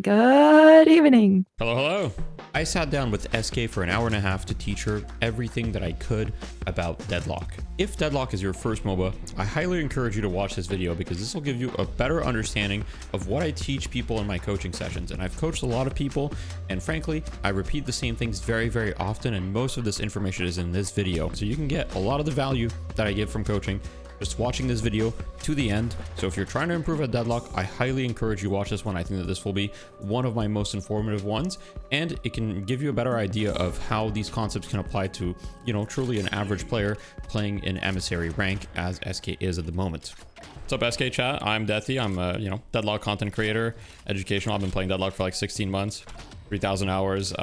Good evening. Hello, hello. I sat down with SK for an hour and a half to teach her everything that I could about Deadlock. If Deadlock is your first MOBA, I highly encourage you to watch this video because this will give you a better understanding of what I teach people in my coaching sessions. And I've coached a lot of people, and frankly, I repeat the same things very, very often, and most of this information is in this video. So you can get a lot of the value that I give from coaching just watching this video to the end. So if you're trying to improve at Deadlock, I highly encourage you watch this one. I think that this will be one of my most informative ones, and it can give you a better idea of how these concepts can apply to, you know, truly an average player playing in emissary rank as SK is at the moment. What's up, SK chat? I'm Deathy. I'm a, Deadlock content creator, educational. I've been playing Deadlock for like 16 months, 3,000 hours,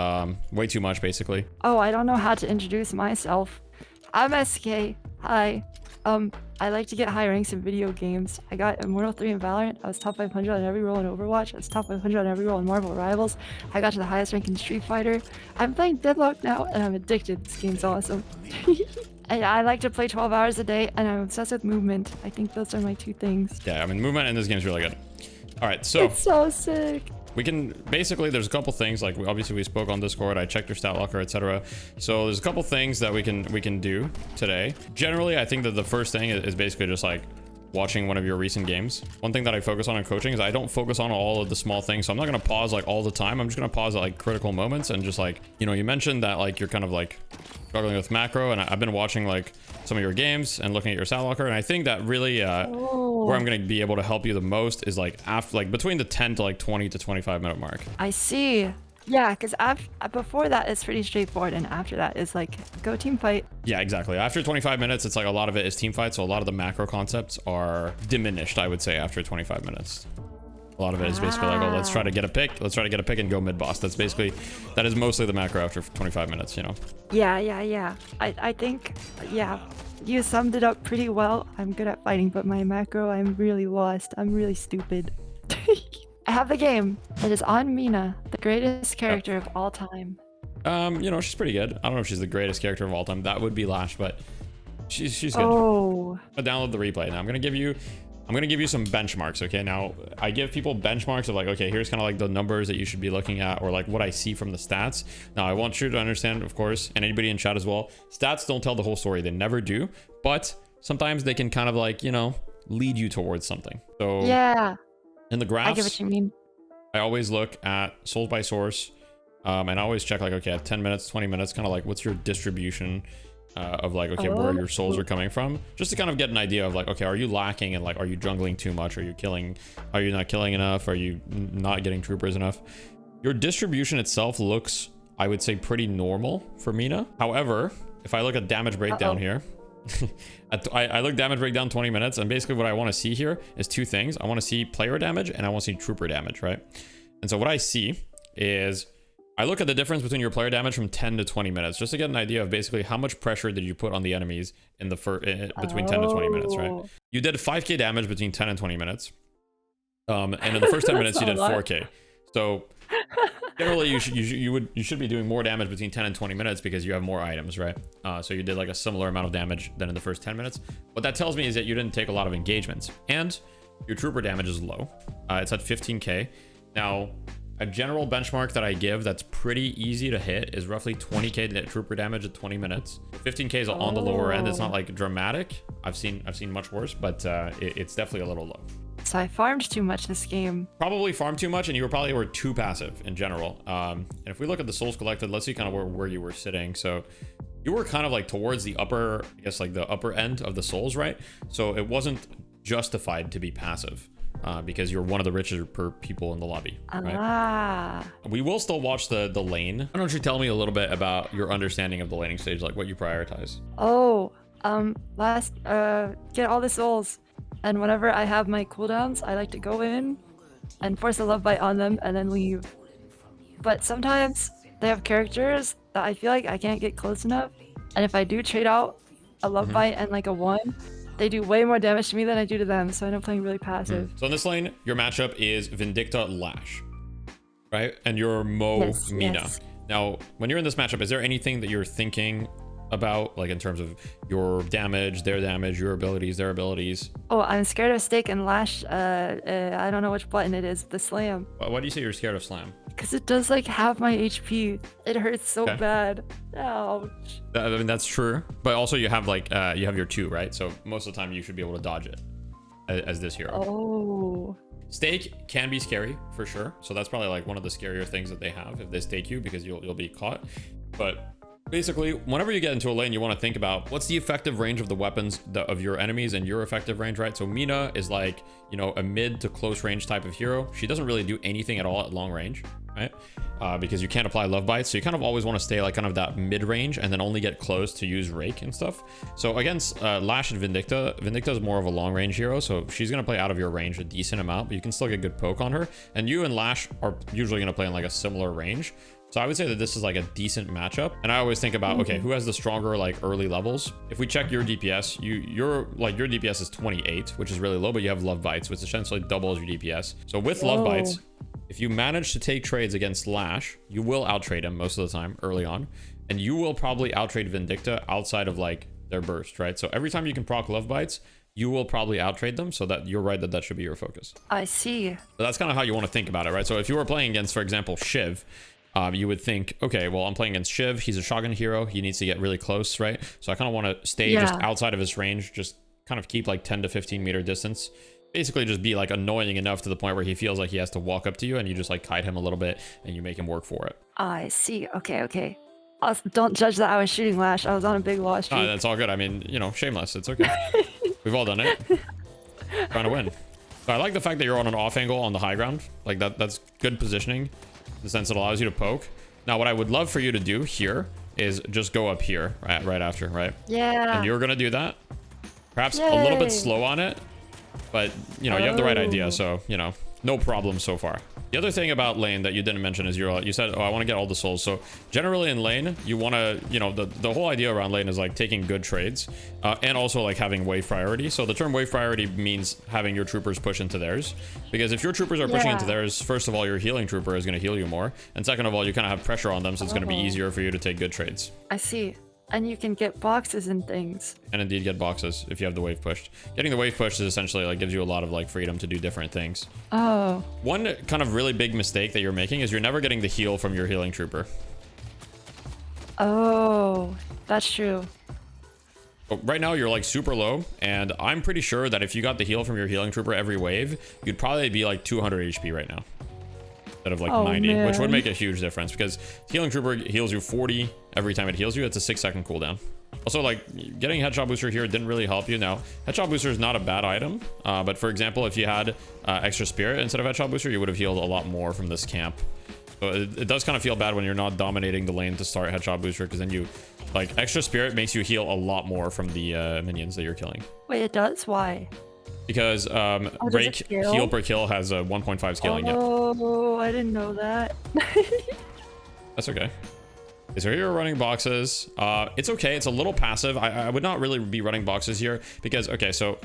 way too much basically. Oh, I don't know how to introduce myself. I'm SK. Hi. I like to get high ranks in video games. I got Immortal 3 in Valorant. I was top 500 on every role in Overwatch. I was top 500 on every role in Marvel Rivals. I got to the highest rank in Street Fighter. I'm playing Deadlock now, and I'm addicted. This game's awesome. And I like to play 12 hours a day, and I'm obsessed with movement. I think those are my two things. Yeah, I mean, movement in this game is really good. All right, so It's so sick. we can basically, there's a couple things, like obviously we spoke on Discord, I checked your stat locker, etc. So there's a couple things that we can do today. Generally, I think that the first thing is basically just like watching one of your recent games. One thing that I focus on in coaching is I don't focus on all of the small things. So I'm not going to pause like all the time. I'm just going to pause at like critical moments and just like, you mentioned that like you're kind of like struggling with macro, and I've been watching like some of your games and looking at your stat locker, and I think that really where I'm going to be able to help you the most is like after, like between the 10 to like 20 to 25 minute mark. I see. Yeah, because before that it's pretty straightforward, and after that is like go team fight. Yeah, exactly. After 25 minutes, it's like a lot of it is team fight, so a lot of the macro concepts are diminished, I would say, after 25 minutes. A lot of it is basically like, oh, let's try to get a pick. Let's try to get a pick and go mid boss. That is mostly the macro after 25 minutes, Yeah. I think, yeah, you summed it up pretty well. I'm good at fighting, but my macro, I'm really lost. I'm really stupid. I have the game. It is on Mina, the greatest character of all time. She's pretty good. I don't know if she's the greatest character of all time. That would be Lash, but she's good. Oh. I'll download the replay. Now I'm gonna give you some benchmarks. Okay, now I give people benchmarks of like, okay, here's kind of like the numbers that you should be looking at, or like what I see from the stats. Now I want you to understand, of course, and anybody in chat as well, stats don't tell the whole story. They never do, but sometimes they can kind of like, lead you towards something. So yeah, in the graphs, I get what you mean. I always look at souls by source, and I always check like, okay, at 10 minutes, 20 minutes, kind of like what's your distribution of like, okay, where your souls are coming from, just to kind of get an idea of like, okay, are you lacking, and like, are you jungling too much? Are you not killing enough? Are you not getting troopers enough? Your distribution itself looks, I would say, pretty normal for Mina. However, if I look at damage breakdown here, I look damage breakdown 20 minutes, and basically what I want to see here is two things. I want to see player damage, and I want to see trooper damage, right? And so what I see is I look at the difference between your player damage from 10 to 20 minutes, just to get an idea of basically how much pressure did you put on the enemies in the between 10 to 20 minutes, right? You did 5k damage between 10 and 20 minutes, and in the first 10 minutes you did 4k. So generally you should be doing more damage between 10 and 20 minutes because you have more items, right? So you did like a similar amount of damage than in the first 10 minutes. What that tells me is that you didn't take a lot of engagements, and your trooper damage is low. It's at 15k. Now, a general benchmark that I give that's pretty easy to hit is roughly 20k trooper damage at 20 minutes. 15k is on the lower end. It's not like dramatic. I've seen much worse, but it's definitely a little low. So I farmed too much this game. Probably farmed too much, and you were too passive in general. And if we look at the souls collected, let's see kind of where you were sitting. So you were kind of like towards the upper, I guess like the upper end of the souls, right? So it wasn't justified to be passive. Because you're one of the richer people in the lobby, right? We will still watch the lane. Why don't you tell me a little bit about your understanding of the laning stage, like what you prioritize? Oh, get all the souls, and whenever I have my cooldowns, I like to go in and force a love bite on them and then leave. But sometimes they have characters that I feel like I can't get close enough, and if I do trade out a love bite and like a 1, they do way more damage to me than I do to them, so I end up playing really passive. So in this lane, your matchup is Vindicta Lash, right? And you're Mina. Yes. Now, when you're in this matchup, is there anything that you're thinking about, like in terms of your damage, your abilities, their abilities? Oh, I'm scared of Stake and Lash. I don't know which button it is. The slam. Why do you say you're scared of slam? Because it does like half my HP. It hurts so Okay. bad. Ouch. I mean, that's true, but also you have like you have your 2, right? So most of the time you should be able to dodge it as this hero. Oh. Stake can be scary for sure, so that's probably like one of the scarier things that they have if they stake you, because you'll be caught. But basically, whenever you get into a lane, you want to think about what's the effective range of the weapons of your enemies and your effective range, right? So Mina is like, you know, a mid to close range type of hero. She doesn't really do anything at all at long range, right? Because you can't apply love bites, so you kind of always want to stay like kind of that mid range and then only get close to use rake and stuff. So against Lash and Vindicta is more of a long range hero, so she's gonna play out of your range a decent amount, but you can still get good poke on her. And you and Lash are usually gonna play in like a similar range. So I would say that this is like a decent matchup. And I always think about, okay, who has the stronger like early levels? If we check your DPS, your DPS is 28, which is really low, but you have love bites, which essentially doubles your DPS. So with love bites, if you manage to take trades against Lash, you will outtrade him most of the time early on. And you will probably outtrade Vindicta outside of like their burst, right? So every time you can proc love bites, you will probably outtrade them. So that you're right that should be your focus. I see. So that's kind of how you want to think about it, right? So if you were playing against, for example, Shiv, you would think, okay, well, I'm playing against Shiv. He's a shotgun hero. He needs to get really close, right? So I kind of want to stay just outside of his range, just kind of keep like 10 to 15 meter distance. Basically just be like annoying enough to the point where he feels like he has to walk up to you and you just like kite him a little bit and you make him work for it. I see. Okay. Don't judge that I was shooting Lash. I was on a big loss streak. That's all good. I mean, you know, shameless. It's okay. We've all done it. Trying to win. So I like the fact that you're on an off angle on the high ground. Like that's good positioning in the sense it allows you to poke. Now, what I would love for you to do here is just go up here right after, right? Yeah. And you're going to do that. Perhaps a little bit slow on it, but you know, you have the right idea. So, you know, no problem so far. The other thing about lane that you didn't mention is you said, oh, I want to get all the souls. So generally in lane, you want to, you know, the whole idea around lane is like taking good trades and also like having wave priority. So the term wave priority means having your troopers push into theirs, because if your troopers are pushing into theirs, first of all, your healing trooper is going to heal you more. And second of all, you kind of have pressure on them. So it's going to be easier for you to take good trades. I see. And you can get boxes and things. And indeed get boxes if you have the wave pushed. Getting the wave pushed is essentially like gives you a lot of like freedom to do different things. Oh. One kind of really big mistake that you're making is you're never getting the heal from your healing trooper. Oh, that's true. But right now you're like super low, and I'm pretty sure that if you got the heal from your healing trooper every wave, you'd probably be like 200 HP right now. Instead of like 90, which would make a huge difference, because healing trooper heals you 40 every time it heals you. It's a 6-second cooldown. Also, like, getting headshot booster here didn't really help you. Now, headshot booster is not a bad item, but for example, if you had extra spirit instead of headshot booster, you would have healed a lot more from this camp. So it does kind of feel bad when you're not dominating the lane to start headshot booster, because then you, like, extra spirit makes you heal a lot more from the minions that you're killing. Wait, it does? Why? Because rake heal per kill has a 1.5 scaling. Oh, I didn't know that. That's okay. So here you're running boxes. It's okay. It's a little passive. I would not really be running boxes here because, okay, so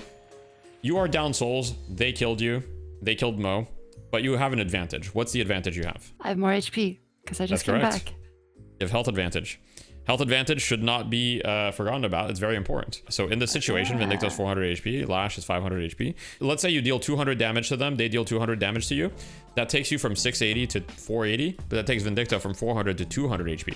you are down souls. They killed you. They killed Mo, but you have an advantage. What's the advantage you have? I have more HP because I just came back. You have health advantage. Health advantage should not be forgotten about. It's very important. So in this situation, Vindicta's 400 HP, Lash is 500 HP. Let's say you deal 200 damage to them. They deal 200 damage to you. That takes you from 680 to 480, but that takes Vindicta from 400 to 200 HP.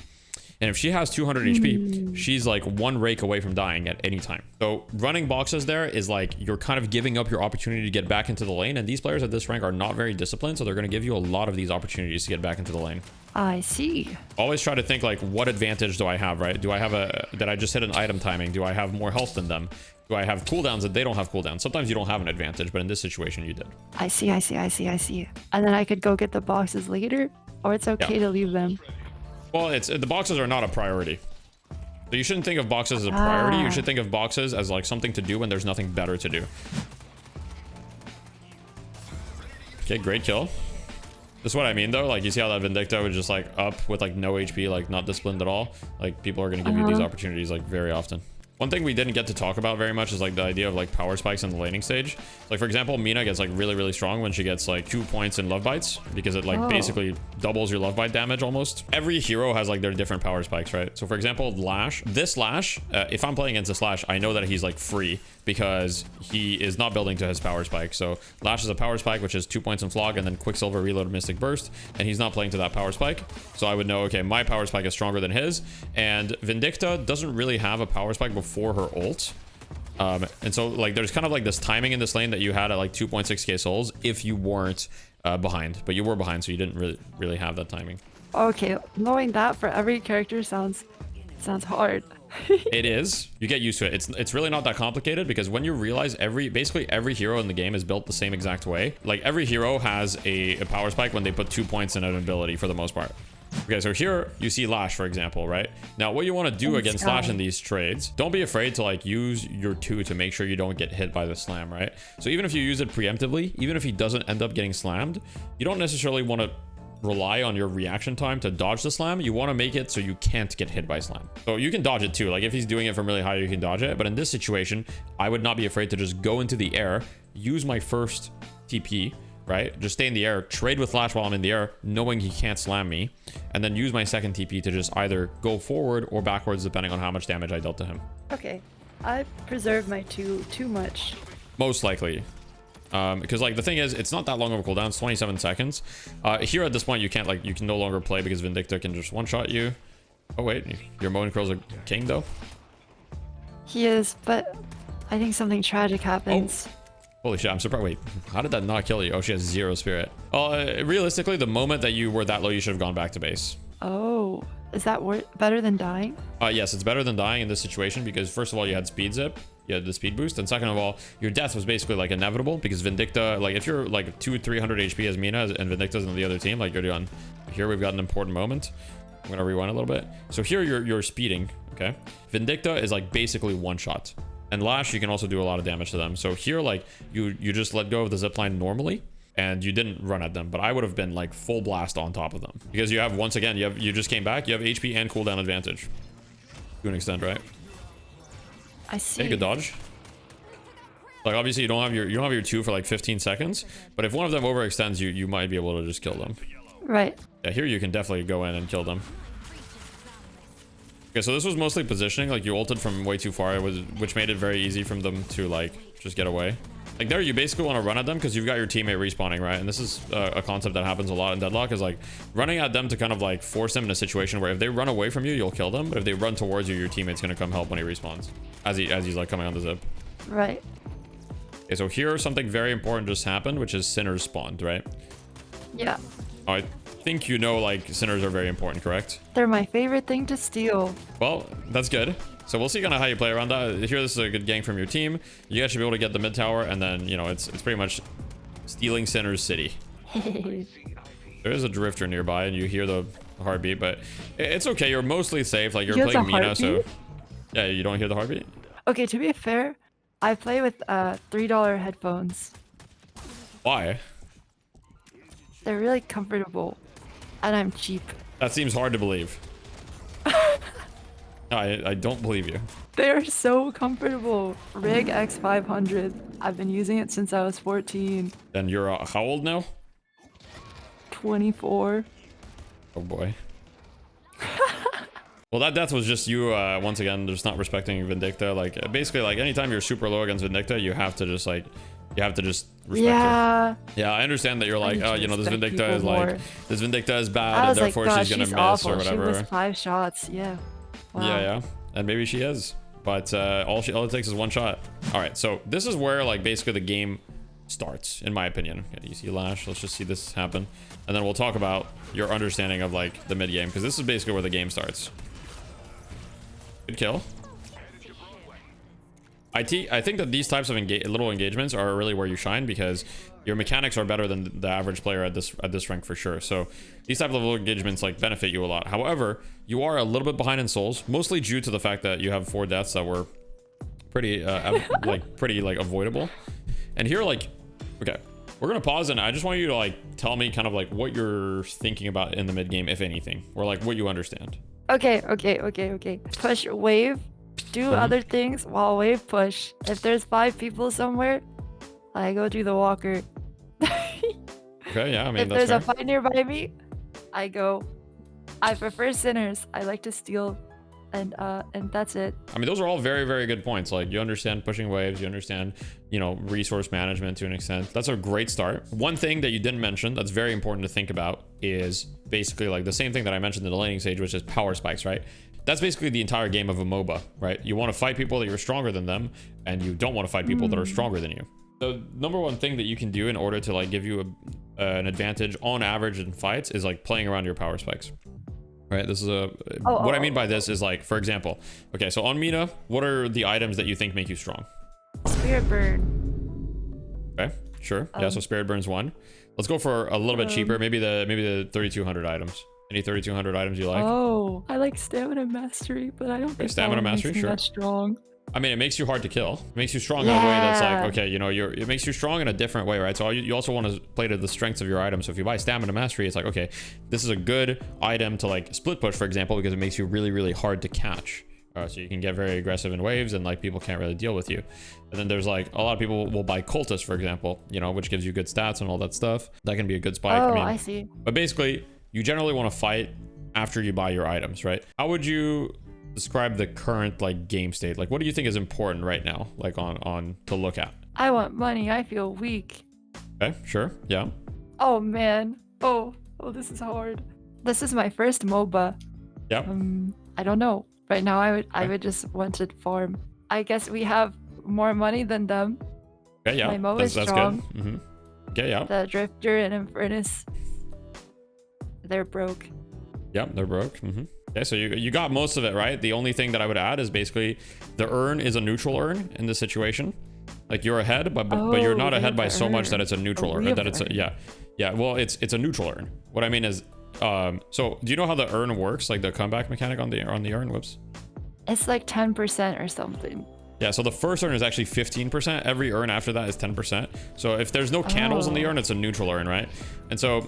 And if she has 200 HP, she's like one rake away from dying at any time. So running boxes there is like you're kind of giving up your opportunity to get back into the lane. And these players at this rank are not very disciplined, so they're going to give you a lot of these opportunities to get back into the lane. I see. Always try to think like, what advantage do I have, right? Do I have did I just hit an item timing? Do I have more health than them? Do I have cooldowns that they don't have cooldowns? Sometimes you don't have an advantage, but in this situation you did. I see. And then I could go get the boxes later, or it's okay to leave them. Well, the boxes are not a priority. So you shouldn't think of boxes as a priority. You should think of boxes as like something to do when there's nothing better to do. Okay, great kill. That's what I mean though. Like you see how that Vindicta was just like up with like no HP, like not disciplined at all. Like people are going to give you these opportunities like very often. One thing we didn't get to talk about very much is like the idea of like power spikes in the laning stage. Like for example, Mina gets like really strong when she gets like 2 points in love bites, because it like basically doubles your love bite damage almost. Every hero has like their different power spikes, right? So for example, Lash, if I'm playing against this Lash, I know that he's like free because he is not building to his power spike. So Lash is a power spike, which is 2 points in Flog and then Quicksilver, Reload, Mystic Burst, and he's not playing to that power spike. So I would know, okay, my power spike is stronger than his, and Vindicta doesn't really have a power spike before her ult. And so like there's kind of like this timing in this lane that you had at like 2.6k souls if you weren't behind, but you were behind, so you didn't really have that timing. Okay, knowing that for every character sounds hard. It is. You get used to it. It's really not that complicated, because when you realize basically every hero in the game is built the same exact way. Like every hero has a power spike when they put 2 points in an ability for the most part. Okay, so here you see Lash, for example, right? Now, what you want to do against Lash in these trades, don't be afraid to like use your 2 to make sure you don't get hit by the slam, right? So even if you use it preemptively, even if he doesn't end up getting slammed, you don't necessarily want to rely on your reaction time to dodge the slam. You want to make it so you can't get hit by slam. So you can dodge it too. Like if he's doing it from really high, you can dodge it. But in this situation, I would not be afraid to just go into the air, use my first TP, right? Just stay in the air, trade with Lash while I'm in the air, knowing he can't slam me, and then use my second TP to just either go forward or backwards, depending on how much damage I dealt to him. Okay, I preserved my 2 too much. Most likely. Because like the thing is, it's not that long of a cooldown. It's 27 seconds. Here at this point, you can no longer play because Vindicta can just one-shot you. Oh wait, your Moan Curl's a king though. He is, but I think something tragic happens. Oh. Holy shit, I'm surprised. Wait, how did that not kill you? Oh, she has 0 spirit. Realistically, the moment that you were that low, you should have gone back to base. Oh, is that better than dying? Yes, it's better than dying in this situation, because first of all, you had speed zip. You had the speed boost, and second of all, your death was basically like inevitable, because Vindicta, like if you're like 200-300 HP as Mina and Vindicta's on the other team, like you're done. Here we've got an important moment. I'm gonna rewind a little bit. So here you're speeding, okay? Vindicta is like basically one shot, and Lash, you can also do a lot of damage to them. So here, like you just let go of the zipline normally, and you didn't run at them, but I would have been like full blast on top of them, because you have, once again, you just came back, you have HP and cooldown advantage to an extent, right? I see. Hey, good dodge. Like obviously you don't have your 2 for like 15 seconds, but if one of them overextends, you might be able to just kill them. Right. Yeah, here you can definitely go in and kill them. Okay, so this was mostly positioning. Like you ulted from way too far, which made it very easy for them to like just get away. Like there, you basically want to run at them because you've got your teammate respawning, right? And this is a concept that happens a lot in Deadlock, is like running at them to kind of like force them in a situation where if they run away from you, you'll kill them. But if they run towards you, your teammate's gonna come help when he respawns, as he's like coming on the zip. Right. Okay, so here something very important just happened, which is Sinners spawned, right? Yeah. Oh, I think you know like Sinners are very important, correct? They're my favorite thing to steal. Well, that's good. So we'll see kind of how you play around that. Here, this is a good gank from your team. You guys should be able to get the mid tower, and then, you know, it's pretty much stealing Sinner's city. There is a drifter nearby, and you hear the heartbeat, but it's okay. You're mostly safe. Like, you're playing Mina, so... Yeah, you don't hear the heartbeat? Okay, to be fair, I play with $3 headphones. Why? They're really comfortable, and I'm cheap. That seems hard to believe. I don't believe you. They're so comfortable. Rig X500. I've been using it since I was 14. Then you're how old now? 24. Oh boy. Well, that death was just you, once again, just not respecting Vindicta. Like, basically, like, anytime you're super low against Vindicta, you have to just, like, respect her. Yeah, I understand that you're like, oh, you know, this Vindicta is, like, this Vindicta is bad, and therefore she's gonna miss awful. or whatever. She was 5 shots, yeah. Wow. Yeah, and maybe she is. But all it takes is 1 shot. All right, so this is where, like, basically the game starts, in my opinion. Okay, you see Lash, let's just see this happen. And then we'll talk about your understanding of, like, the mid-game, because this is basically where the game starts. Good kill. I think that these types of little engagements are really where you shine, because your mechanics are better than the average player at this rank for sure. So these type of little engagements like benefit you a lot. However, you are a little bit behind in souls, mostly due to the fact that you have 4 deaths that were pretty like avoidable. And here, like, okay, we're gonna pause, and I just want you to like tell me kind of like what you're thinking about in the mid game, if anything, or like what you understand. Okay. Push wave do other things while wave push. If there's 5 people somewhere, I go do the walker. Okay, yeah, I mean, If that's there's a fair. fight nearby me, I go. I prefer sinners. I like to steal, and that's it. I mean, those are all very, very good points. Like, you understand pushing waves, you understand, you know, resource management to an extent. That's a great start. One thing that you didn't mention that's very important to think about is basically like the same thing that I mentioned in the laning stage, which is power spikes, right? That's basically the entire game of a MOBA, right? You want to fight people that you're stronger than them, and you don't want to fight people that are stronger than you. The number one thing that you can do in order to like give you an advantage on average in fights is like playing around your power spikes. Right, this is what I mean by this is like, for example, okay, so on Mina, what are the items that you think make you strong? Spirit burn. Okay, sure. Yeah, so Spirit Burn's one. Let's go for a little bit cheaper, maybe the 3200 items. Any 3200 items you like? Oh, I like stamina mastery, but I don't think stamina mastery, sure. that strong. I mean, it makes you hard to kill. It makes you strong in a way that's like, okay, you know, it makes you strong in a different way, right? So you also want to play to the strengths of your item. So if you buy stamina mastery, it's like, okay, this is a good item to like split push, for example, because it makes you really, really hard to catch. So you can get very aggressive in waves and like people can't really deal with you. And then there's like a lot of people will buy cultist, for example, you know, which gives you good stats and all that stuff. That can be a good spike. Oh, I mean, I see. But basically, you generally want to fight after you buy your items, right? How would you describe the current like game state? Like, what do you think is important right now, like on to look at? I want money. I feel weak. Okay, sure, yeah. Oh man. Oh, this is hard. This is my first MOBA. Yep. I don't know. Right now, I would just want to farm. I guess we have more money than them. Okay, yeah. My MOBA is that's strong. good. Okay, yeah. The Drifter and Infernus, they're broke. Yep, they're broke. Okay, so you got most of it, right? The only thing that I would add is basically the urn is a neutral urn in this situation. Like, you're ahead, but you're not ahead by so much that it's a neutral urn. That it's a, yeah. Well, it's a neutral urn. What I mean is, so do you know how the urn works? Like the comeback mechanic on the urn? Whoops. It's like 10% or something. Yeah, so the first urn is actually 15%. Every urn after that is 10%. So if there's no candles in the urn, it's a neutral urn, right? And so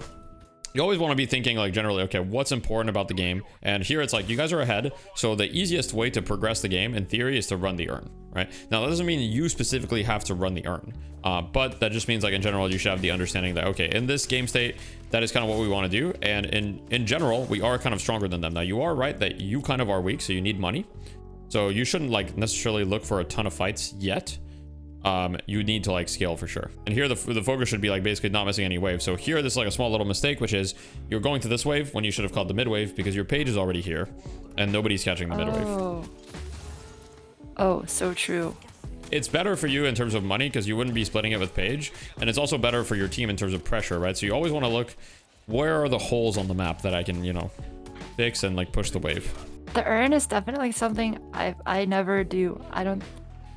you always want to be thinking like generally, okay, what's important about the game? And here it's like, you guys are ahead. So the easiest way to progress the game in theory is to run the urn, right? Now that doesn't mean you specifically have to run the urn, but that just means like in general, you should have the understanding that, okay, in this game state, that is kind of what we want to do. And in general, we are kind of stronger than them. Now you are right that you kind of are weak, so you need money. So you shouldn't like necessarily look for a ton of fights yet. You need to like scale for sure. And here the focus should be like basically not missing any waves. So here, this is like a small little mistake, which is you're going to this wave when you should have called the mid wave because your page is already here and nobody's catching the mid wave. Oh, so true. It's better for you in terms of money because you wouldn't be splitting it with page. And it's also better for your team in terms of pressure, right? So you always want to look, where are the holes on the map that I can, you know, fix and like push the wave. The urn is definitely something I never do. I don't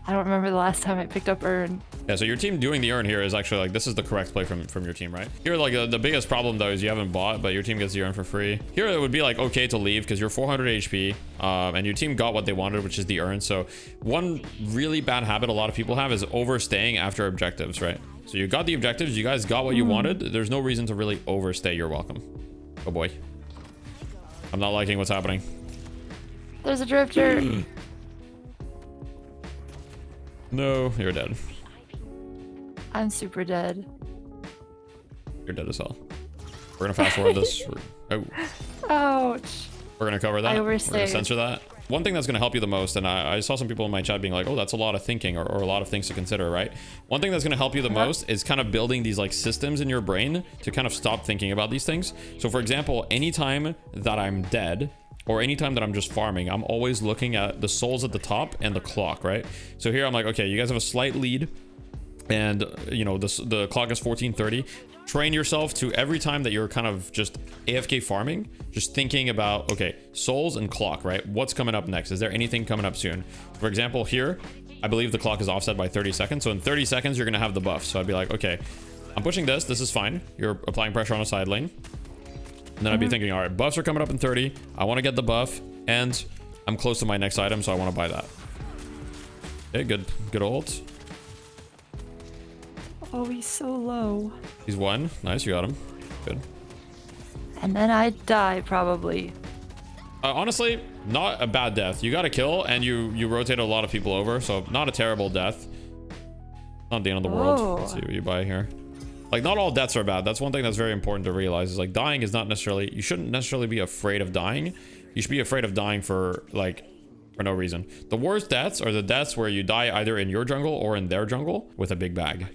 remember the last time I picked up urn. Yeah, so your team doing the urn here is actually like, this is the correct play from your team, right? Here, like the biggest problem though is you haven't bought, but your team gets the urn for free. Here it would be like okay to leave because you're 400 HP and your team got what they wanted, which is the urn. So one really bad habit a lot of people have is overstaying after objectives, right? So you got the objectives, you guys got what you wanted. There's no reason to really overstay. You're welcome. Oh boy. I'm not liking what's happening. There's a drifter. No, you're dead. I'm super dead. You're dead as hell. We're gonna fast forward this. Oh. Ouch. We're gonna cover that. I We're overstayed. gonna censor that. One thing that's gonna help you the most, and I saw some people in my chat being like, oh, that's a lot of thinking or a lot of things to consider, right? One thing that's gonna help you the most is kind of building these like systems in your brain to kind of stop thinking about these things. So for example, anytime that I'm dead, or anytime that I'm just farming, I'm always looking at the souls at the top and the clock, right? So here I'm like, okay, you guys have a slight lead and you know, the clock is 14:30. Train yourself to every time that you're kind of just AFK farming, just thinking about, okay, souls and clock, right? What's coming up next? Is there anything coming up soon? For example, here, I believe the clock is offset by 30 seconds. So in 30 seconds, you're gonna have the buff. So I'd be like, okay, I'm pushing this. This is fine. You're applying pressure on a side lane. And then I'd be thinking, all right, buffs are coming up in 30. I want to get the buff, and I'm close to my next item, so I want to buy that. Okay, good ult. Oh, he's so low. He's one. Nice, you got him. Good. And then I die, probably. Honestly, not a bad death. You got a kill and you rotate a lot of people over, so not a terrible death. Not the end of the world. Let's see what you buy here. Like, not all deaths are bad. That's one thing that's very important to realize, is like dying is not necessarily, you shouldn't necessarily be afraid of dying. You should be afraid of dying for no reason. The worst deaths are the deaths where you die either in your jungle or in their jungle with a big bag.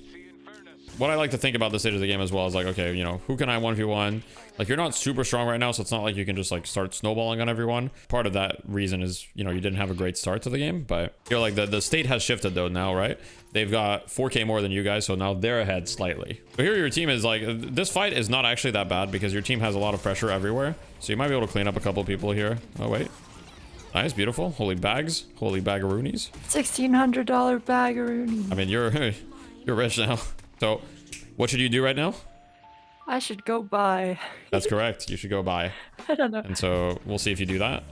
What I like to think about this stage of the game as well is like, okay, you know, who can I 1v1? Like, you're not super strong right now, so it's not like you can just like start snowballing on everyone. Part of that reason is, you know, you didn't have a great start to the game, but you're like, the state has shifted though now, right? They've got 4k more than you guys, so now they're ahead slightly. So here your team is like, this fight is not actually that bad because your team has a lot of pressure everywhere. So you might be able to clean up a couple people here. Oh, wait. Nice, beautiful. Holy bags. Holy bagaroonies. $1,600 bagaroonies. I mean, you're rich now. So what should you do right now? I should go buy. That's correct. You should go buy. I don't know. And so we'll see if you do that.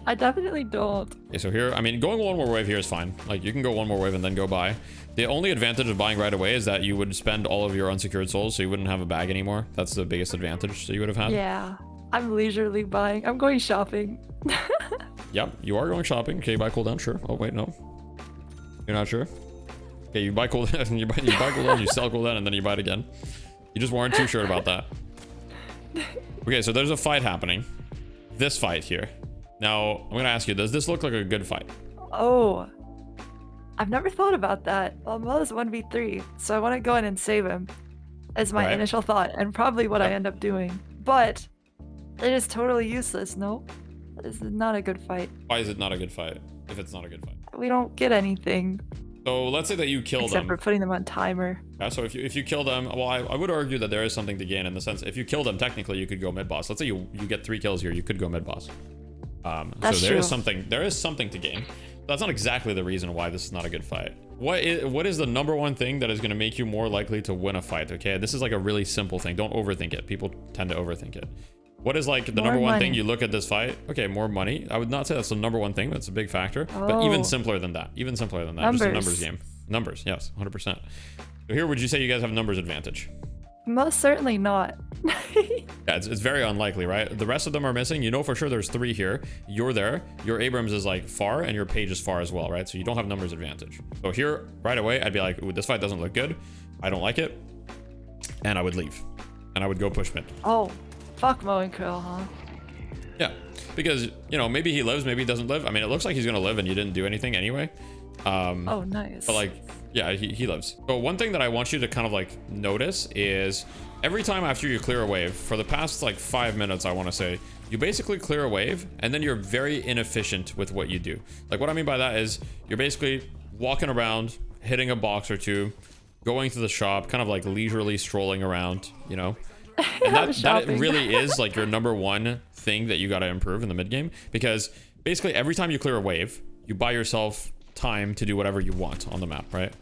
I definitely don't. Okay, so here, I mean, going one more wave here is fine. Like, you can go one more wave and then go buy. The only advantage of buying right away is that you would spend all of your unsecured souls, so you wouldn't have a bag anymore. That's the biggest advantage that you would have had. Yeah, I'm leisurely buying. I'm going shopping. Yep, you are going shopping. Okay, you buy cooldown, sure. Oh, wait, no. You're not sure? Okay, you buy cooldown, you buy cooldown, you sell cooldown, and then you buy it again. You just weren't too sure about that. Okay, so there's a fight happening. This fight here. Now, I'm gonna ask you, does this look like a good fight? Oh, I've never thought about that. Well, Mo is 1v3, so I want to go in and save him as my initial thought, and probably what I end up doing. But it is totally useless, no? This is not a good fight. Why is it not a good fight, if it's not a good fight? We don't get anything. So let's say that you kill them. Except for putting them on timer. Yeah, so if you kill them, well, I would argue that there is something to gain in the sense, if you kill them, technically you could go mid-boss. Let's say you get 3 kills here, you could go mid-boss. That's so there true. is something to gain. That's not exactly the reason why this is not a good fight. What is the number one thing that is going to make you more likely to win a fight? Okay, this is like a really simple thing. Don't overthink it. People tend to overthink it. What is like the number one thing you look at this fight? Okay, more money. I would not say that's the number one thing. That's a big factor. But even simpler than that. Even simpler than that. Numbers. Just a numbers game. Numbers, yes, 100%. So here, would you say you guys have numbers advantage? Most certainly not. Yeah, it's very unlikely, right? The rest of them are missing. You know for sure there's 3 here. You're there. Your Abrams is like far, and your Page is far as well, right? So you don't have numbers advantage. So here, right away, I'd be like, ooh, this fight doesn't look good. I don't like it. And I would leave. And I would go push mid. Oh, fuck Mo and Krill, huh? Yeah, because, you know, maybe he lives, maybe he doesn't live. I mean, it looks like he's going to live, and you didn't do anything anyway. Oh, nice. But like, yeah, he lives. So one thing that I want you to kind of like notice is every time after you clear a wave, for the past like 5 minutes, I want to say, you basically clear a wave and then you're very inefficient with what you do. Like, what I mean by that is you're basically walking around, hitting a box or two, going to the shop, kind of like leisurely strolling around, you know? And that really is like your number one thing that you got to improve in the mid game, because basically every time you clear a wave, you buy yourself time to do whatever you want on the map, right?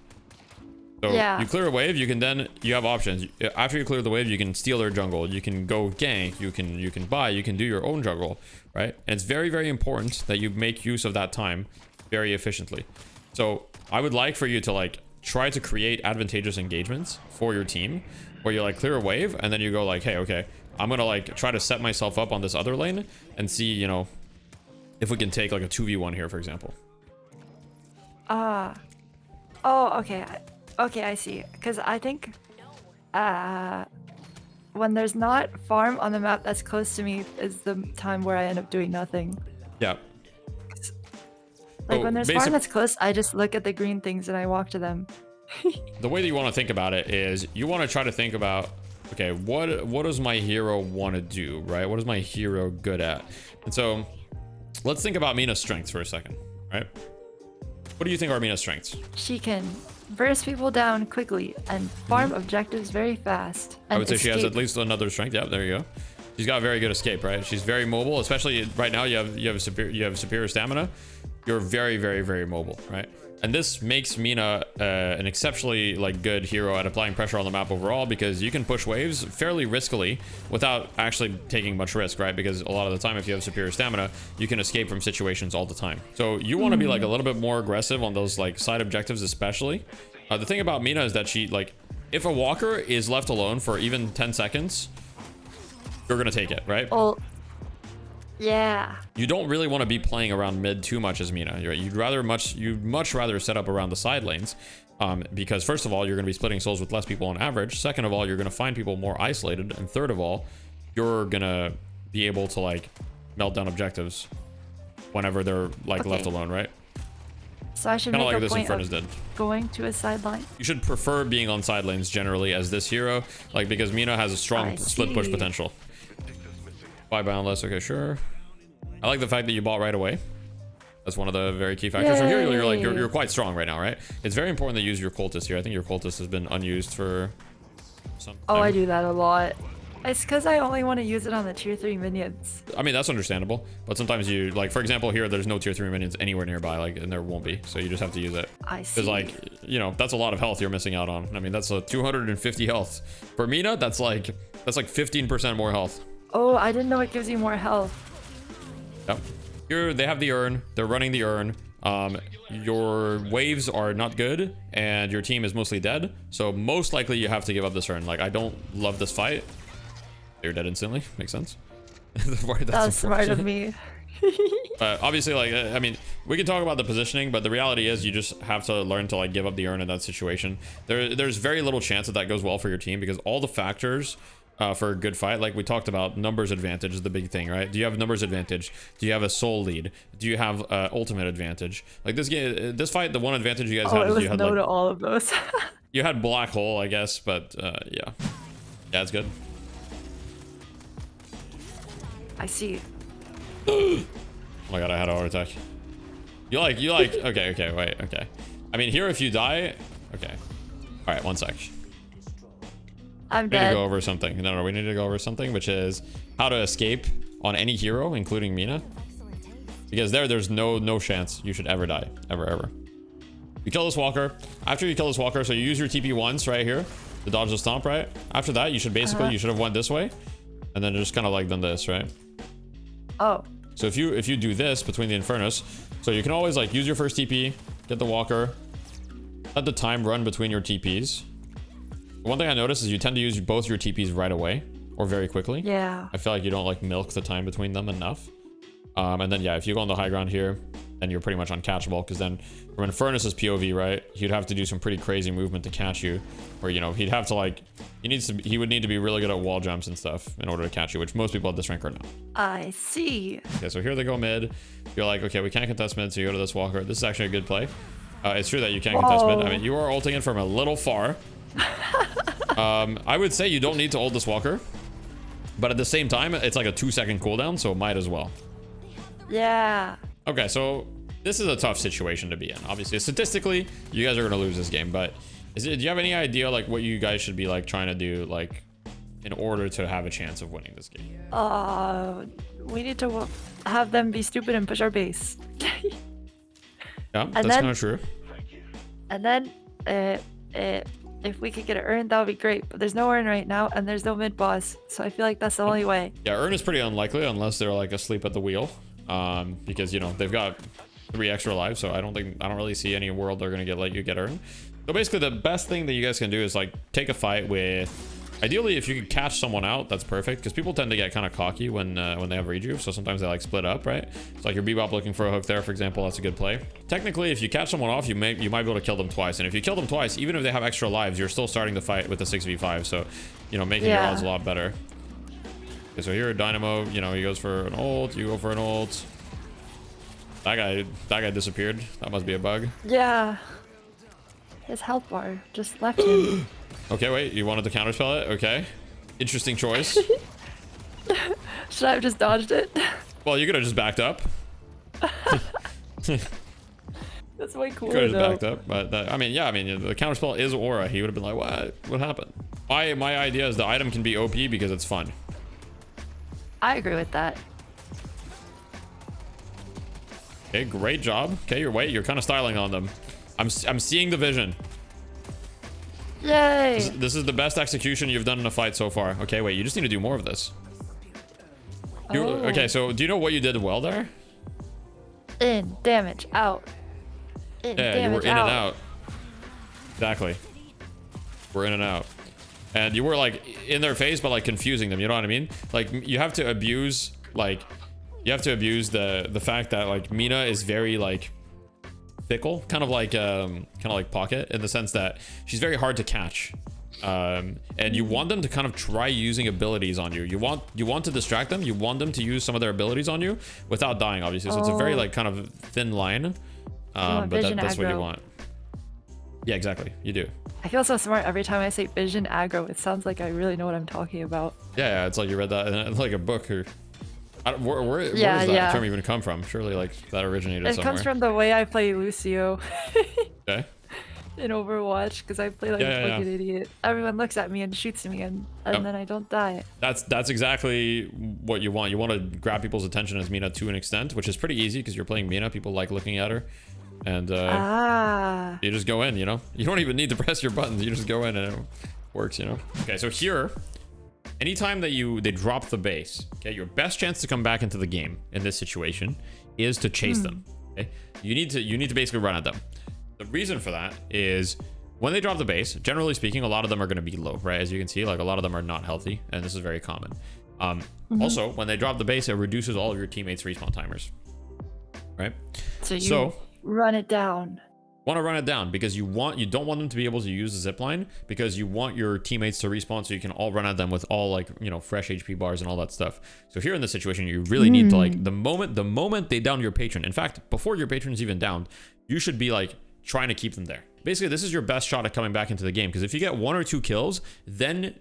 So you clear a wave, you have options. After you clear the wave, you can steal their jungle, you can go gank, you can buy, you can do your own jungle, right? And it's very, very important that you make use of that time very efficiently. So I would like for you to like try to create advantageous engagements for your team where you like clear a wave and then you go like, hey, okay, I'm gonna like try to set myself up on this other lane and see, you know, if we can take like a 2v1 here, for example. Oh, okay. Okay, I see. Because I think when there's not farm on the map that's close to me is the time where I end up doing nothing. Yeah. Like when there's farm that's close, I just look at the green things and I walk to them. The way that you want to think about it is you want to try to think about, okay, what does my hero want to do, right? What is my hero good at? And so let's think about Mina's strengths for a second, right? What do you think are Mina's strengths? She can burst people down quickly and farm objectives very fast. And I would say she has at least another strength. Yeah, there you go. She's got very good escape, right? She's very mobile, especially right now. You have superior stamina. You're very, very, very mobile, right? And this makes Mina an exceptionally like good hero at applying pressure on the map overall, because you can push waves fairly riskily without actually taking much risk, right? Because a lot of the time, if you have superior stamina, you can escape from situations all the time. So you want to be like a little bit more aggressive on those like side objectives, especially. The thing about Mina is that she like, if a walker is left alone for even 10 seconds, you're gonna take it, right? Well, Yeah. You don't really want to be playing around mid too much as Mina. You'd much rather set up around the side lanes. Because first of all, you're going to be splitting souls with less people on average. Second of all, you're going to find people more isolated. And third of all, you're going to be able to like melt down objectives whenever they're like left alone, right? So I should Kind of make like a this point Infernus of did. going to a sideline. You should prefer being on side lanes generally as this hero, like because Mina has a strong split push potential. Buy boundless, okay, sure. I like the fact that you bought right away. That's one of the very key factors. So here you're quite strong right now, right? It's very important to use your cultist here. I think your cultist has been unused for some time. Oh, I do that a lot. It's because I only want to use it on the tier 3 minions. I mean, that's understandable, but sometimes you, like, for example, here, there's no tier 3 minions anywhere nearby, like, and there won't be, so you just have to use it. I see. Because, like, you know, that's a lot of health you're missing out on. I mean, that's a 250 health. For Mina, that's like 15% more health. Oh, I didn't know it gives you more health. Yep. Here, they have the urn. They're running the urn. Your waves are not good, and your team is mostly dead, so most likely you have to give up this urn. Like, I don't love this fight. You're dead instantly. Makes sense. That was smart of me. But obviously, like, I mean, we can talk about the positioning, but the reality is you just have to learn to like give up the urn in that situation. There's very little chance that that goes well for your team because all the factors for a good fight, like we talked about, numbers advantage is the big thing, right? Do you have numbers advantage? Do you have a soul lead? Do you have ultimate advantage? Like this game, this fight, the one advantage you guys had is you had no to all of those. you had black hole, I guess, but yeah, it's good. I see. Oh my god, I had a heart attack. You like, okay, wait, okay. I mean, here if you die, okay. All right, one sec. I'm We need dead. to go over something. No, we need to go over something, which is how to escape on any hero, including Mina. Because there's no chance you should ever die, ever. You kill this walker. After you kill this walker, so you use your TP once right here to dodge the stomp, right? After that, you should basically, you should have went this way, and then just kind of like done this, right? Oh. So if you do this between the Infernus, so you can always like use your first TP, get the walker, let the time run between your TPs. One thing I noticed is you tend to use both your TPs right away or very quickly. Yeah. I feel like you don't like milk the time between them enough. And then yeah, if you go on the high ground here, then you're pretty much uncatchable because then from Infernus's POV, right, he'd have to do some pretty crazy movement to catch you, where you know he'd have to like he would need to be really good at wall jumps and stuff in order to catch you, which most people at this rank are not. I see. Okay, so here they go mid. You're like, okay, we can't contest mid, so you go to this walker. This is actually a good play. It's true that you can't contest mid. I mean, you are ulting it from a little far. I would say you don't need to ult this walker, but at the same time, it's like a 2-second cooldown, so it might as well. Yeah. Okay, so this is a tough situation to be in. Obviously, statistically, you guys are going to lose this game, but do you have any idea like what you guys should be like trying to do like in order to have a chance of winning this game? We need to have them be stupid and push our base. Yeah, that's kind of true. And then, if we could get an urn, that would be great. But there's no urn right now, and there's no mid boss, so I feel like that's the only way. Yeah, urn is pretty unlikely unless they're like asleep at the wheel, because you know they've got 3 extra lives, so I don't really see any world they're gonna let you get urn. So basically, the best thing that you guys can do is like take a fight with. Ideally, if you could catch someone out, that's perfect, because people tend to get kind of cocky when they have rejuve, so sometimes they like split up, right? It's like your Bebop looking for a hook there, for example, that's a good play. Technically, if you catch someone off, you might be able to kill them twice, and if you kill them twice, even if they have extra lives, you're still starting the fight with a 6v5, so, you know, making your odds a lot better. Okay, so here, Dynamo, you know, he goes for an ult, you go for an ult. That guy disappeared. That must be a bug. Yeah. His health bar just left him. Okay, wait, you wanted to counterspell it? Okay. Interesting choice. Should I have just dodged it? Well, you could have just backed up. That's way cooler, Could have though. just backed up, but I mean, yeah, I mean, the counterspell is aura. He would have been like, what happened? My idea is the item can be OP because it's fun. I agree with that. Okay, great job. Okay, you're kind of styling on them. I'm seeing the vision. Yay! This is the best execution you've done in a fight so far. Okay, wait, you just need to do more of this. Okay, so do you know what you did well there? In, damage, out. In, Yeah, damage, you were in and out. Exactly. We're in and out. And you were like in their face, but like confusing them, you know what I mean? Like you have to abuse like You have to abuse the fact that like Mina is very like fickle, kind of like Pocket, in the sense that she's very hard to catch. And you want them to kind of try using abilities on you. You want to distract them. You want them to use some of their abilities on you without dying, obviously. So it's a very like kind of thin line. But that's what you want. Yeah, exactly. You do. I feel so smart every time I say vision aggro. It sounds like I really know what I'm talking about. Yeah, it's like you read that in like a book or. Where does that term even come from? Surely like that originated somewhere. It comes from the way I play Lucio. Okay. In Overwatch, because I play like a fucking idiot. Everyone looks at me and shoots me, and then I don't die. That's exactly what you want. You want to grab people's attention as Mina to an extent, which is pretty easy because you're playing Mina. People like looking at her, and you just go in. You know, you don't even need to press your buttons. You just go in and it works. You know. Okay, so here, anytime that they drop the base, okay, your best chance to come back into the game in this situation is to chase them. Okay, you need to basically run at them. The reason for that is when they drop the base, generally speaking, a lot of them are going to be low, right? As you can see, like a lot of them are not healthy, and this is very common. Also, when they drop the base, it reduces all of your teammates' respawn timers, right? So you run it down. Want to run it down because you don't want them to be able to use the zip line, because you want your teammates to respawn so you can all run at them with all like, you know, fresh HP bars and all that stuff. So here in this situation, you really need to like the moment they down your patron. In fact, before your patron's even down, you should be like trying to keep them there. Basically, this is your best shot at coming back into the game, because if you get 1 or 2 kills, then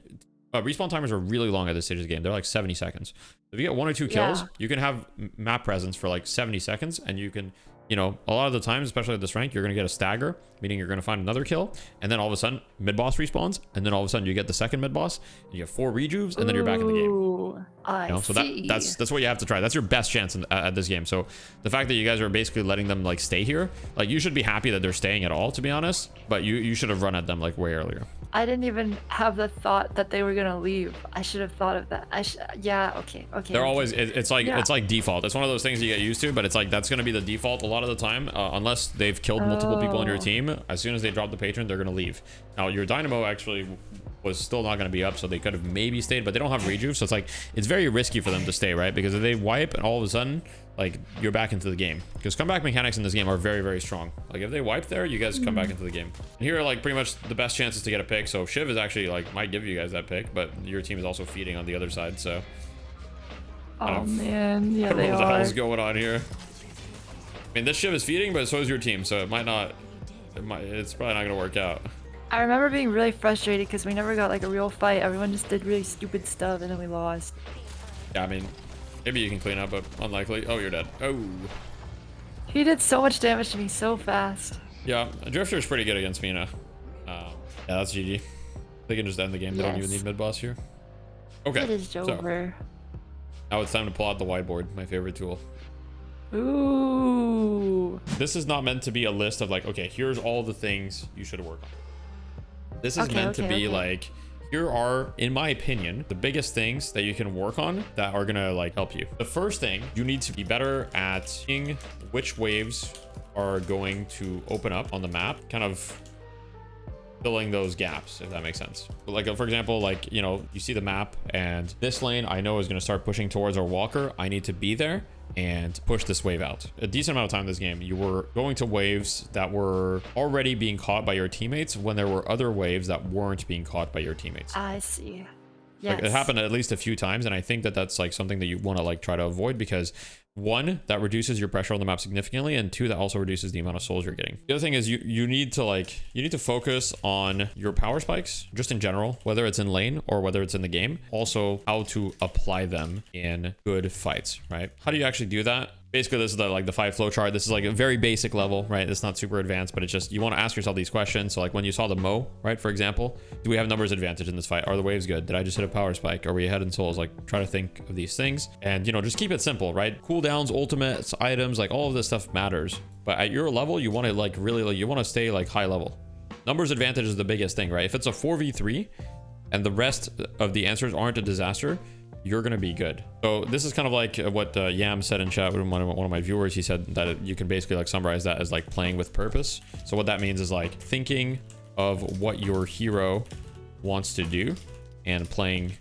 respawn timers are really long at this stage of the game. They're like 70 seconds. If you get 1 or 2 kills, you can have map presence for like 70 seconds, and you can, you know, a lot of the times, especially at this rank, you're going to get a stagger, meaning you're going to find another kill, and then all of a sudden mid-boss respawns, and then all of a sudden you get the second mid-boss, and you have 4 rejuves, and then you're back in the game. I see. So that's what you have to try. That's your best chance at this game. So the fact that you guys are basically letting them like stay here, like you should be happy that they're staying at all, to be honest, but you should have run at them like way earlier. I didn't even have the thought that they were gonna leave. I should have thought of that. Okay. They're always, it's like default. It's one of those things you get used to, but it's like that's gonna be the default a lot of the time, unless they've killed multiple people on your team. As soon as they drop the patron, they're gonna leave. Now your dynamo actually was still not gonna be up, so they could have maybe stayed, but they don't have rejuve, so it's like it's very risky for them to stay, right? Because if they wipe and all of a sudden like you're back into the game, because comeback mechanics in this game are very, very strong. Like if they wipe there, you guys come back into the game. And here are like pretty much the best chances to get a pick. So Shiv is actually like might give you guys that pick, but your team is also feeding on the other side. So oh man, yeah, they are. What the hell's going on here? I mean, this Shiv is feeding, but so is your team, so it might not. It's probably not gonna work out. I remember being really frustrated because we never got like a real fight. Everyone just did really stupid stuff, and then we lost. Yeah, I mean, maybe you can clean up, but unlikely. Oh, you're dead. Oh. He did so much damage to me so fast. Yeah, Drifter is pretty good against Mina. Yeah, that's GG. They can just end the game. They don't even need mid-boss here. Okay. It is over. So, now it's time to pull out the whiteboard, my favorite tool. Ooh. This is not meant to be a list of like, okay, here's all the things you should work on. This is meant to be like, here are, in my opinion, the biggest things that you can work on that are gonna like help you. The first thing, you need to be better at seeing which waves are going to open up on the map, kind of filling those gaps, if that makes sense. But like, for example, like, you know, you see the map and this lane I know is going to start pushing towards our walker. I need to be there and push this wave out. A decent amount of time in this game, you were going to waves that were already being caught by your teammates when there were other waves that weren't being caught by your teammates. I see. Yes. Like, it happened at least a few times, and I think that that's like something that you want to like try to avoid, because 1, that reduces your pressure on the map significantly, and 2, that also reduces the amount of souls you're getting. The other thing is you need to focus on your power spikes just in general, whether it's in lane or whether it's in the game. Also, how to apply them in good fights, right? How do you actually do that? Basically, this is the 5 flow chart. This is like a very basic level, right? It's not super advanced, but it's just, you want to ask yourself these questions. So like when you saw the Mo, right, for example, do we have numbers advantage in this fight? Are the waves good? Did I just hit a power spike? Are we ahead in souls? Like, try to think of these things, and, you know, just keep it simple, right? Cooldowns, ultimates, items, like all of this stuff matters. But at your level, you want to like really, like, you want to stay like high level. Numbers advantage is the biggest thing, right? If it's a 4v3 and the rest of the answers aren't a disaster, you're gonna be good. So this is kind of like what Yam said in chat with one of my viewers. He said that you can basically like summarize that as like playing with purpose. So what that means is like thinking of what your hero wants to do and playing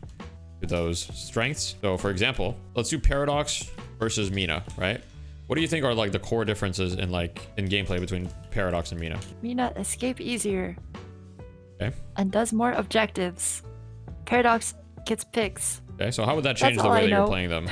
to those strengths. So for example, let's do Paradox versus Mina, right? What do you think are like the core differences in gameplay between Paradox and Mina? Mina escape easier Okay. and does more objectives. Paradox gets picks. Okay, so how would that change That's the all way I that you're know. playing them?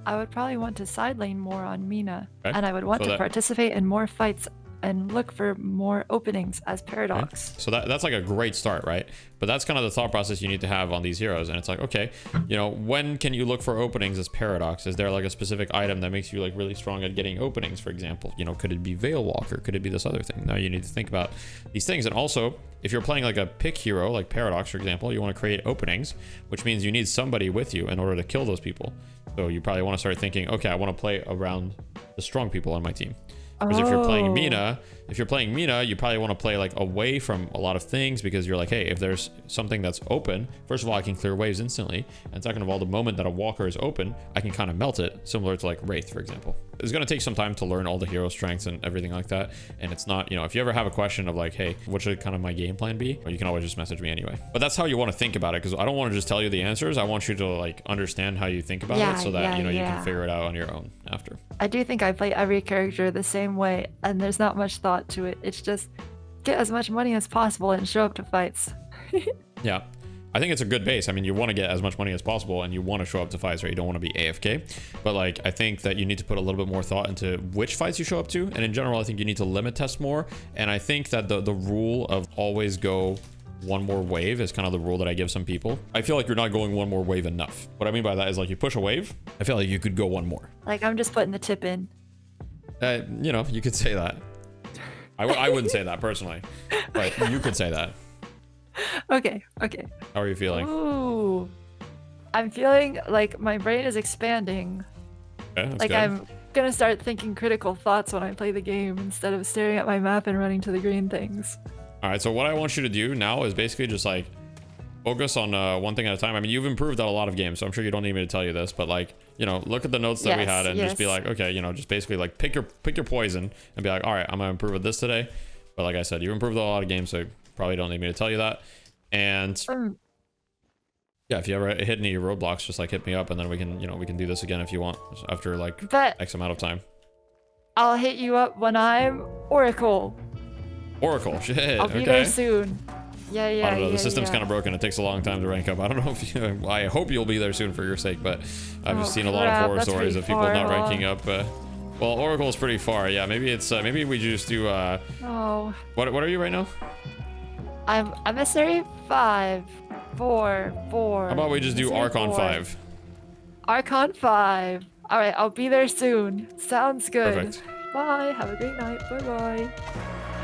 I would probably want to side lane more on Mina, Okay, and I would want so to that- participate in more fights and look for more openings as Paradox. So that's like a great start, right? But that's kind of the thought process you need to have on these heroes. And it's like, okay, you know, when can you look for openings as Paradox? Is there like a specific item that makes you like really strong at getting openings, for example? You know, could it be Veil Walker? Could it be this other thing? Now you need to think about these things. And also, if you're playing like a pick hero, like Paradox, for example, you want to create openings, which means you need somebody with you in order to kill those people. So you probably want to start thinking, okay, I want to play around the strong people on my team. Whereas if you're playing Mina, you probably want to play like away from a lot of things, because you're like, hey, if there's something that's open, first of all, I can clear waves instantly. And second of all, the moment that a walker is open, I can kind of melt it, similar to like Wraith, for example. It's going to take some time to learn all the hero strengths and everything like that. And it's not, you know, if you ever have a question of like, hey, what should kind of my game plan be? Well, you can always just message me anyway. But that's how you want to think about it, because I don't want to just tell you the answers. I want you to like understand how you think about it, so that, you know, you can figure it out on your own after. I do think I play every character the same way, and there's not much thought to it. It's just get as much money as possible and show up to fights. Yeah. I think it's a good base. I mean, you want to get as much money as possible, and you want to show up to fights, right? You don't want to be AFK. But like, I think that you need to put a little bit more thought into which fights you show up to. And in general, I think you need to limit test more. And I think that the rule of always go one more wave is kind of the rule that I give some people. I feel like you're not going one more wave enough. What I mean by that is like, you push a wave, I feel like you could go one more. Like, I'm just putting the tip in. You know, you could say that. I wouldn't say that personally, but you could say that. Okay. How are you feeling? Ooh. I'm feeling like my brain is expanding. Okay, that's Like good. I'm gonna start thinking critical thoughts when I play the game instead of staring at my map and running to the green things. All right, so what I want you to do now is basically just like focus on one thing at a time. I mean, you've improved at a lot of games, so I'm sure you don't need me to tell you this, but like, you know, look at the notes that we had and just be like, okay, you know, just basically like pick your poison and be like, all right, I'm gonna improve at this today. But like I said, you improved at a lot of games, so you probably don't need me to tell you that. And yeah, if you ever hit any roadblocks, just like hit me up, and then we can, you know, we can do this again if you want after like X amount of time. I'll hit you up when I'm Oracle. Oracle, shit. I'll be there soon. Yeah. I don't know. The system's kind of broken. It takes a long time to rank up. I don't know if you. I hope you'll be there soon for your sake, but I've just seen a lot of horror stories of people not ranking up. Well, Oracle's pretty far. Yeah, maybe it's maybe we just do. Oh. What are you right now? I'm emissary 5, 4. How about we just do Archon 5? Archon 5. All right, I'll be there soon. Sounds good. Perfect. Bye. Have a great night. Bye bye.